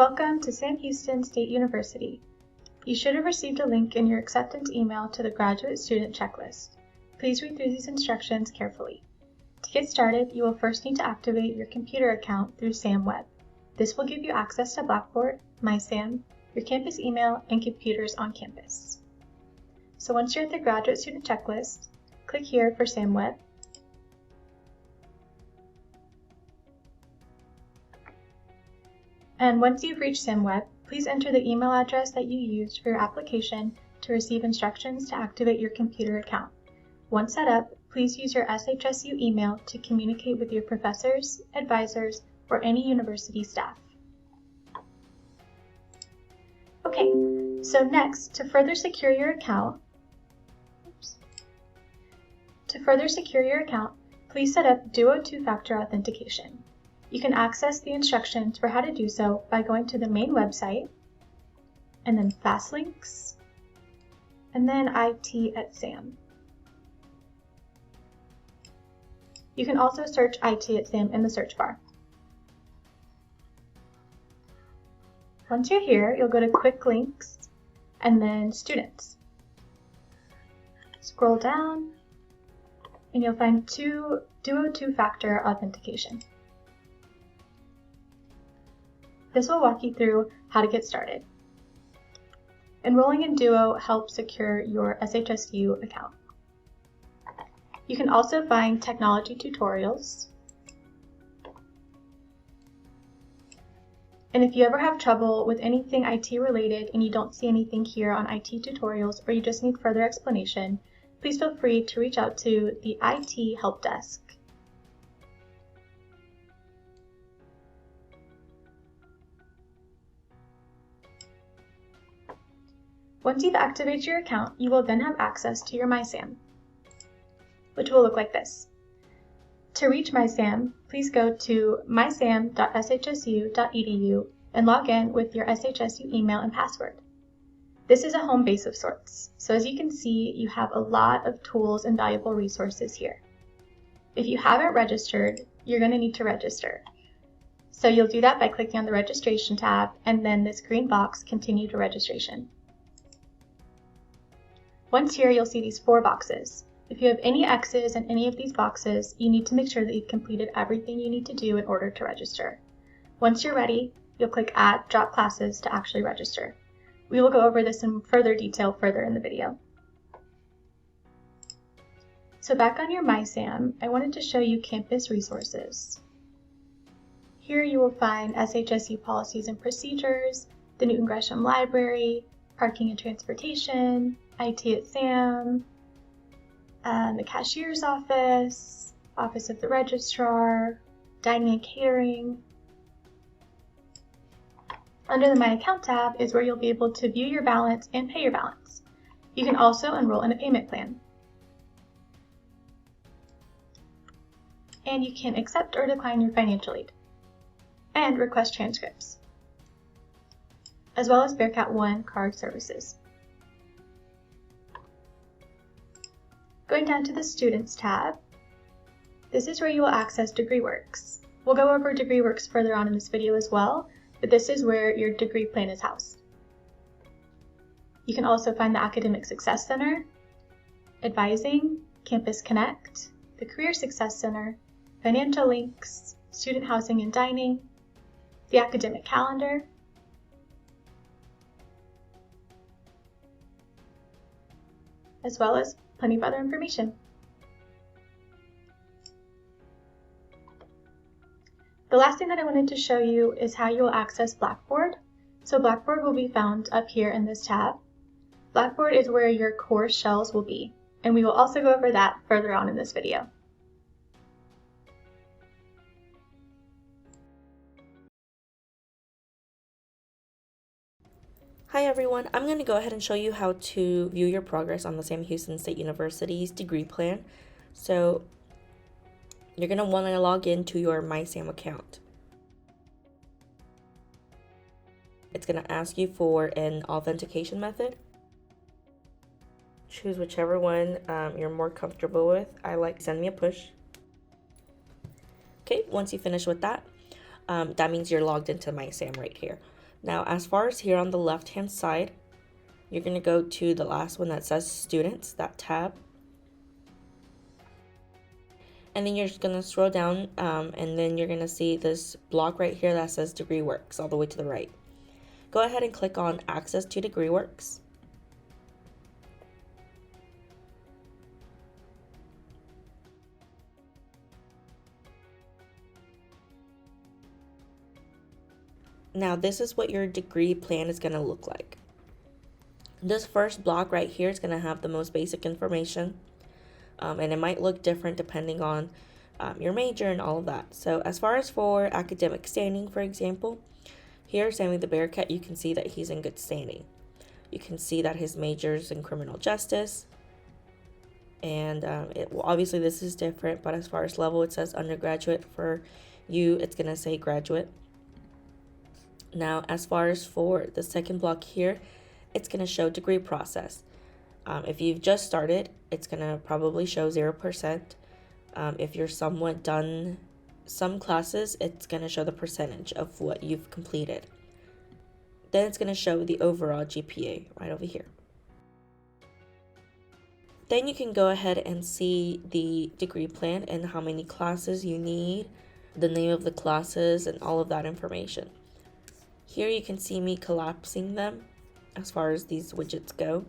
Welcome to Sam Houston State University. You should have received a link in your acceptance email to the graduate student checklist. Please read through these instructions carefully. To get started, you will first need to activate your computer account through SAM Web. This will give you access to Blackboard, MySam, your campus email, and computers on campus. So once you're at the graduate student checklist, click here for SAM Web. And once you've reached SAM Web, please enter the email address that you used for your application to receive instructions to activate your computer account. Once set up, please use your SHSU email to communicate with your professors, advisors, or any university staff. Okay, so next, to further secure your account, please set up Duo two-factor authentication. You can access the instructions for how to do so by going to the main website, and then Fast Links, and then IT at SAM. You can also search IT at SAM in the search bar. Once you're here, you'll go to Quick Links, and then Students. Scroll down, and you'll find Duo two-factor authentication. This will walk you through how to get started. Enrolling in Duo helps secure your SHSU account. You can also find technology tutorials. And if you ever have trouble with anything IT related and you don't see anything here on IT tutorials, or you just need further explanation, please feel free to reach out to the IT help desk. Once you've activated your account, you will then have access to your MySam, which will look like this. To reach MySam, please go to mysam.shsu.edu and log in with your SHSU email and password. This is a home base of sorts, so as you can see, you have a lot of tools and valuable resources here. If you haven't registered, you're going to need to register. So you'll do that by clicking on the registration tab and then this green box, Continue to Registration. Once here, you'll see these 4 boxes. If you have any X's in any of these boxes, you need to make sure that you've completed everything you need to do in order to register. Once you're ready, you'll click Add Drop Classes to actually register. We will go over this in further detail further in the video. So back on your MySam, I wanted to show you campus resources. Here you will find SHSU policies and procedures, the Newton Gresham Library, parking and transportation, IT at SAM, the cashier's office, office of the registrar, dining and catering. Under the My Account tab is where you'll be able to view your balance and pay your balance. You can also enroll in a payment plan. And you can accept or decline your financial aid, and request transcripts, as well as Bearcat 1 card services. Going down to the Students tab, this is where you will access DegreeWorks. We'll go over DegreeWorks further on in this video as well, but this is where your degree plan is housed. You can also find the Academic Success Center, Advising, Campus Connect, the Career Success Center, Financial Links, Student Housing and Dining, the Academic Calendar, as well as plenty of other information. The last thing that I wanted to show you is how you will access Blackboard. So Blackboard will be found up here in this tab. Blackboard is where your course shells will be, and we will also go over that further on in this video. Hi everyone, I'm going to go ahead and show you how to view your progress on the Sam Houston State University's degree plan. So you're going to want to log into your MySam account. It's going to ask you for an authentication method. Choose whichever one you're more comfortable with. I like Send Me a Push. Okay, once you finish with that, that means you're logged into MySam right here. Now, as far as here on the left-hand side, you're going to go to the last one that says Students, that tab. And then you're just going to scroll down, and then you're going to see this block right here that says Degree Works all the way to the right. Go ahead and click on Access to Degree Works. Now, this is what your degree plan is going to look like. This first block right here is going to have the most basic information, and it might look different depending on your major and all of that. So as far as for academic standing, for example, here, Sammy the Bearcat, you can see that he's in good standing. You can see that his major is in criminal justice, and obviously this is different, but as far as level, it says undergraduate. For you, it's going to say graduate. Now, as far as for the second block here, it's going to show degree process. If you've just started, it's going to probably show 0%. If you're somewhat done some classes, it's going to show the percentage of what you've completed. Then it's going to show the overall GPA right over here. Then you can go ahead and see the degree plan and how many classes you need, the name of the classes, and all of that information. Here you can see me collapsing them as far as these widgets go.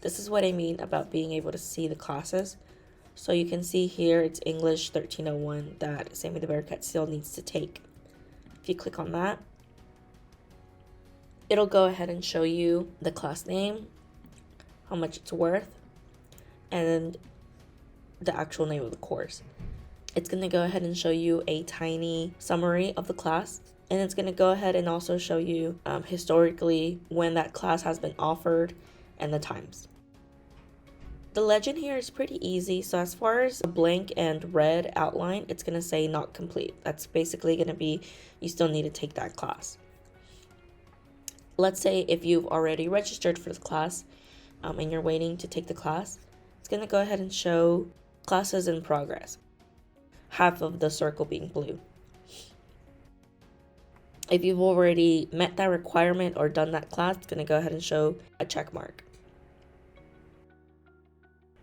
This is what I mean about being able to see the classes. So you can see here it's English 1301 that Sammy the Bearcat still needs to take. If you click on that, it'll go ahead and show you the class name, how much it's worth, and the actual name of the course. It's going to go ahead and show you a tiny summary of the class, and it's going to go ahead and also show you historically when that class has been offered and the times. The legend here is pretty easy. So as far as a blank and red outline, it's going to say not complete. That's basically going to be you still need to take that class. Let's say if you've already registered for the class and you're waiting to take the class, it's going to go ahead and show classes in progress, half of the circle being blue. If you've already met that requirement or done that class, it's going to go ahead and show a check mark.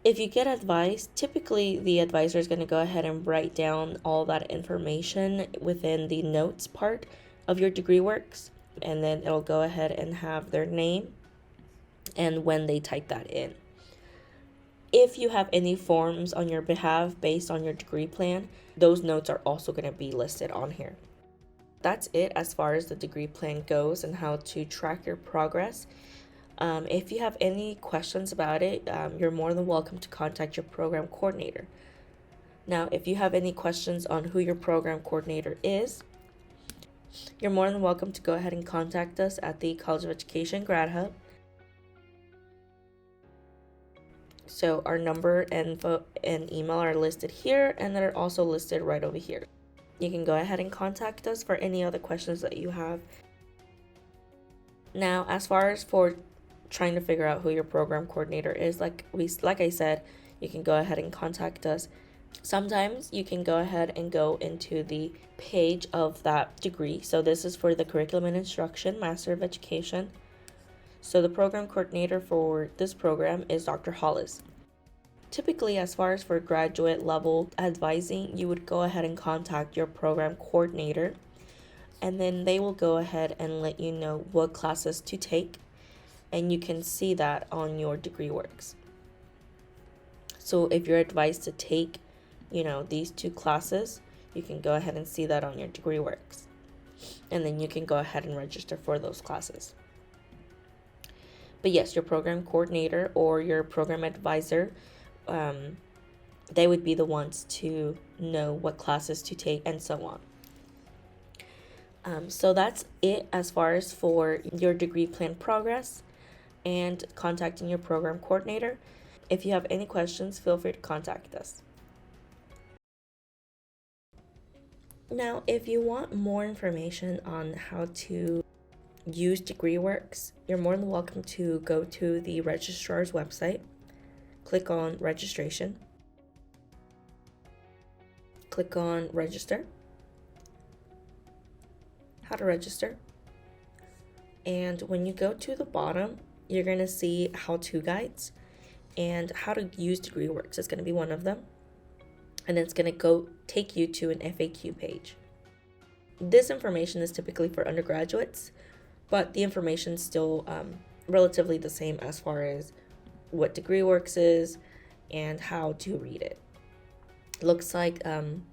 If you get advice, typically the advisor is going to go ahead and write down all that information within the notes part of your degree works, and then it'll go ahead and have their name and when they type that in. If you have any forms on your behalf based on your degree plan, those notes are also going to be listed on here. That's it as far as the degree plan goes and how to track your progress. If you have any questions about it, you're more than welcome to contact your program coordinator. Now, if you have any questions on who your program coordinator is, you're more than welcome to go ahead and contact us at the College of Education Grad Hub. So our number, info, and email are listed here, and they're also listed right over here. You can go ahead and contact us for any other questions that you have. Now, as far as for trying to figure out who your program coordinator is, like I said, you can go ahead and contact us. Sometimes you can go ahead and go into the page of that degree. So this is for the Curriculum and Instruction, Master of Education. So the program coordinator for this program is Dr. Hollis. Typically, as far as for graduate level advising, you would go ahead and contact your program coordinator, and then they will go ahead and let you know what classes to take, and you can see that on your degree works. So if you're advised to take, these 2 classes, you can go ahead and see that on your degree works, and then you can go ahead and register for those classes. But yes, your program coordinator or your program advisor, they would be the ones to know what classes to take and so on. So that's it as far as for your degree plan progress and contacting your program coordinator. If you have any questions, feel free to contact us. Now, if you want more information on how to use DegreeWorks, you're more than welcome to go to the registrar's website, click on registration, click on register, how to register. And when you go to the bottom, you're going to see how-to guides, and how to use DegreeWorks is going to be one of them. And it's going to go take you to an FAQ page. This information is typically for undergraduates, but the information is still relatively the same as far as what DegreeWorks is and how to read it. Looks like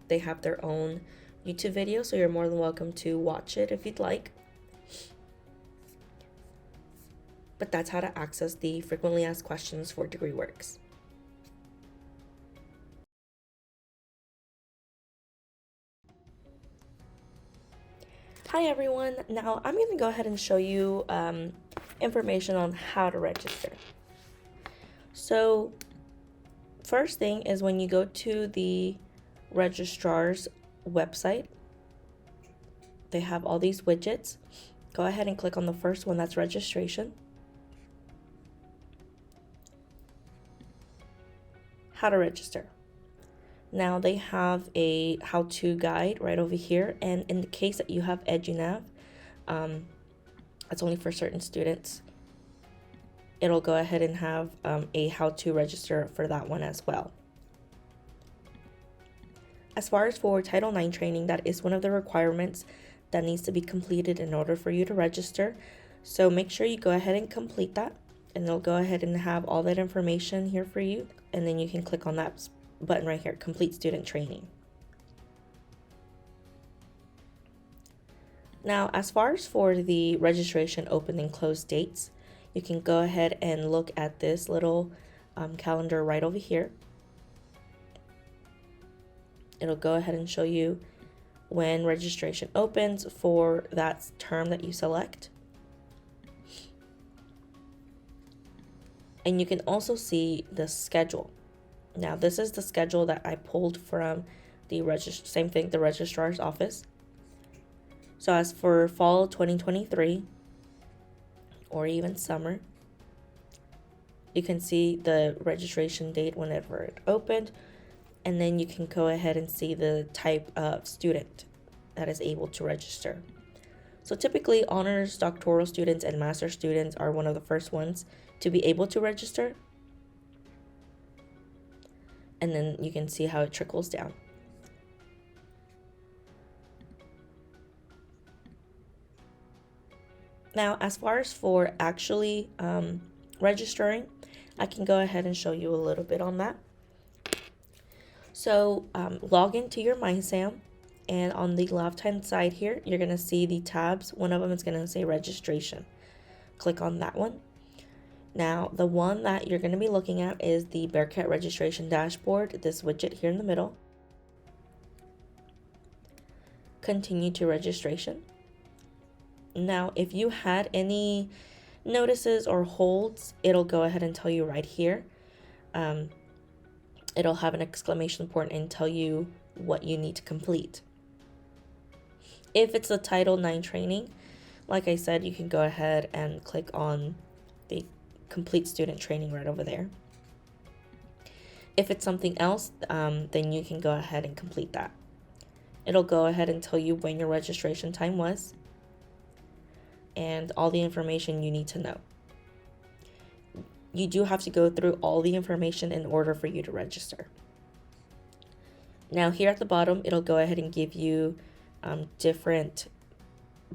they have their own YouTube video, so you're more than welcome to watch it if you'd like. But that's how to access the frequently asked questions for DegreeWorks. Hi everyone, now I'm going to go ahead and show you information on how to register. So first thing is when you go to the registrar's website, they have all these widgets. Go ahead and click on the first one, that's registration. How to register. Now they have a how-to guide right over here, and in the case that you have EduNav, that's only for certain students, it'll go ahead and have a how to register for that one as well. As far as for Title IX training, that is one of the requirements that needs to be completed in order for you to register. So make sure you go ahead and complete that, and they'll go ahead and have all that information here for you. And then you can click on that button right here, complete student training. Now, as far as for the registration open and close dates, you can go ahead and look at this little calendar right over here. It'll go ahead and show you when registration opens for that term that you select. And you can also see the schedule. Now this is the schedule that I pulled from the the registrar's office. So as for fall 2023 or even summer, you can see the registration date whenever it opened, and then you can go ahead and see the type of student that is able to register. So typically honors, doctoral students, and master students are one of the first ones to be able to register. And then you can see how it trickles down. Now, as far as for actually registering, I can go ahead and show you a little bit on that. So log into your MySam, and on the left hand side here, you're going to see the tabs. One of them is going to say registration. Click on that one. Now, the one that you're going to be looking at is the Bearcat registration dashboard, this widget here in the middle. Continue to registration. Now, if you had any notices or holds, it'll go ahead and tell you right here. It'll have an exclamation point and tell you what you need to complete. If it's a Title IX training, like I said, you can go ahead and click on the complete student training right over there. If it's something else, then you can go ahead and complete that. It'll go ahead and tell you when your registration time was and all the information you need to know. You do have to go through all the information in order for you to register. Now here at the bottom, it'll go ahead and give you different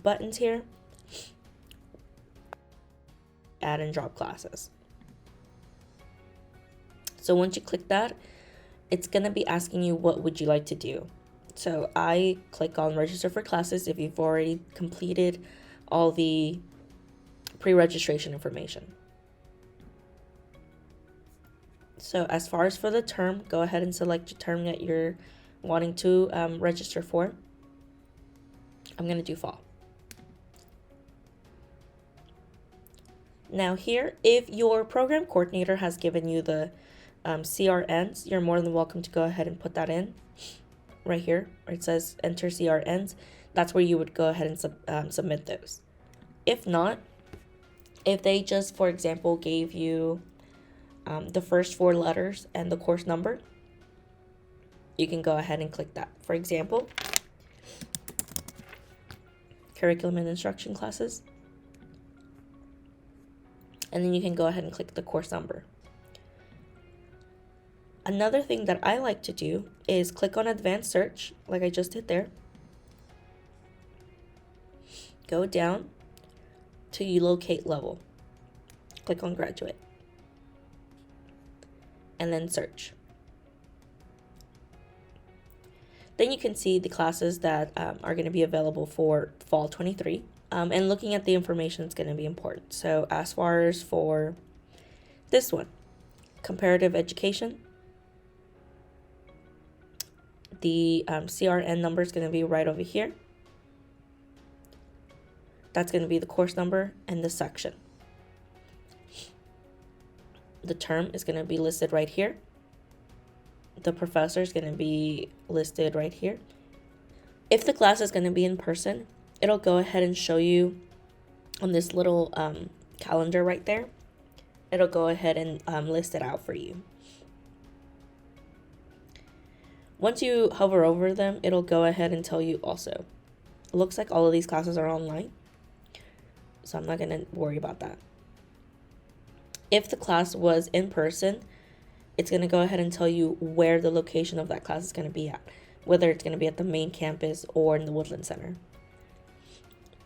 buttons here. Add and drop classes. So once you click that, it's going to be asking you what would you like to do. So I click on register for classes if you've already completed all the pre-registration information. So as far as for the term, go ahead and select your term that you're wanting to register for. I'm going to do fall. Now here, if your program coordinator has given you the CRNs, you're more than welcome to go ahead and put that in right here where it says enter CRNs. That's where you would go ahead and submit those. If not, if they just, for example, gave you the first 4 letters and the course number, you can go ahead and click that. For example, curriculum and instruction classes. And then you can go ahead and click the course number. Another thing that I like to do is click on advanced search, like I just did there. Go down to locate level. Click on graduate. And then search. Then you can see the classes that are going to be available for fall 23. And looking at the information is going to be important. So as far as for this one, comparative education, the CRN number is going to be right over here. That's going to be the course number and the section. The term is going to be listed right here. The professor is going to be listed right here. If the class is going to be in person, it'll go ahead and show you on this little calendar right there. It'll go ahead and list it out for you. Once you hover over them, it'll go ahead and tell you also. It looks like all of these classes are online, so I'm not going to worry about that. If the class was in person, it's going to go ahead and tell you where the location of that class is going to be at, whether it's going to be at the main campus or in the Woodland Center.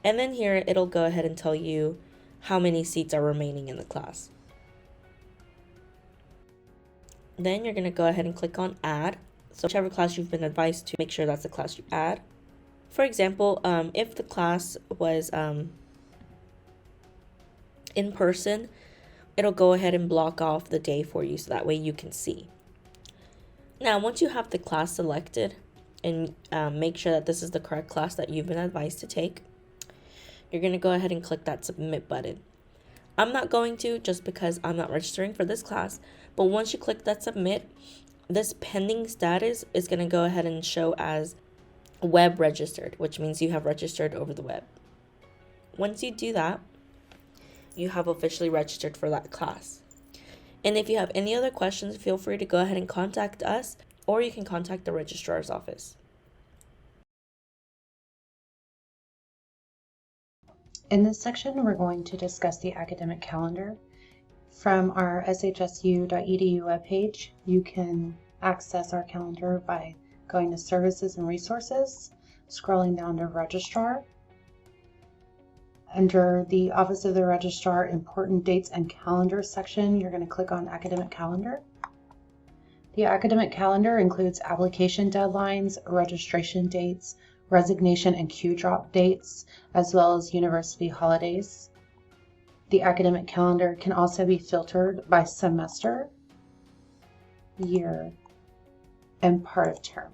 And then here, it'll go ahead and tell you how many seats are remaining in the class. Then you're going to go ahead and click on add. So whichever class you've been advised to, make sure that's the class you add. For example, if the class was in person, it'll go ahead and block off the day for you so that way you can see. Now, once you have the class selected and make sure that this is the correct class that you've been advised to take, you're going to go ahead and click that submit button. I'm not going to, just because I'm not registering for this class, but once you click that submit, this pending status is going to go ahead and show as web registered, which means you have registered over the web. Once you do that, you have officially registered for that class. And if you have any other questions, feel free to go ahead and contact us, or you can contact the registrar's office. In this section, we're going to discuss the academic calendar. From our shsu.edu webpage, you can access our calendar by going to Services and Resources, scrolling down to Registrar. Under the Office of the Registrar Important Dates and Calendar section, you're going to click on Academic Calendar. The academic calendar includes application deadlines, registration dates, resignation and Q-drop dates, as well as university holidays. The academic calendar can also be filtered by semester, year, and part of term.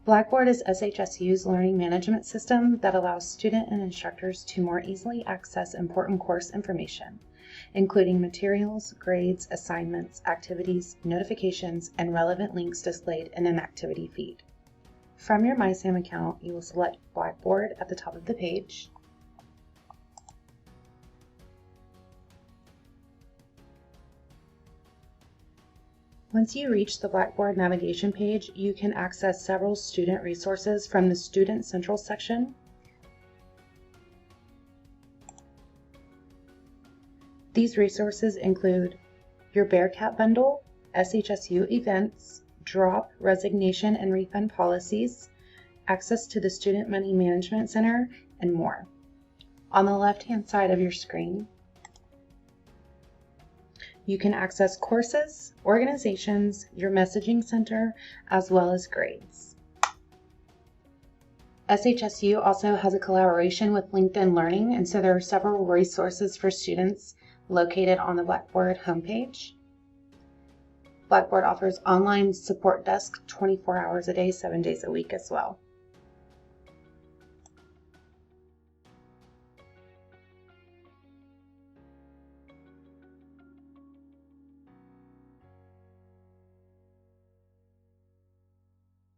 Blackboard is SHSU's learning management system that allows students and instructors to more easily access important course information, including materials, grades, assignments, activities, notifications, and relevant links displayed in an activity feed. From your MySam account, you will select Blackboard at the top of the page. Once you reach the Blackboard navigation page, you can access several student resources from the Student Central section. These resources include your Bearcat bundle, SHSU events, drop, resignation, and refund policies, access to the Student Money Management Center, and more. On the left-hand side of your screen, you can access courses, organizations, your messaging center, as well as grades. SHSU also has a collaboration with LinkedIn Learning, and so there are several resources for students located on the Blackboard homepage. Blackboard offers online support desk 24 hours a day, 7 days a week as well.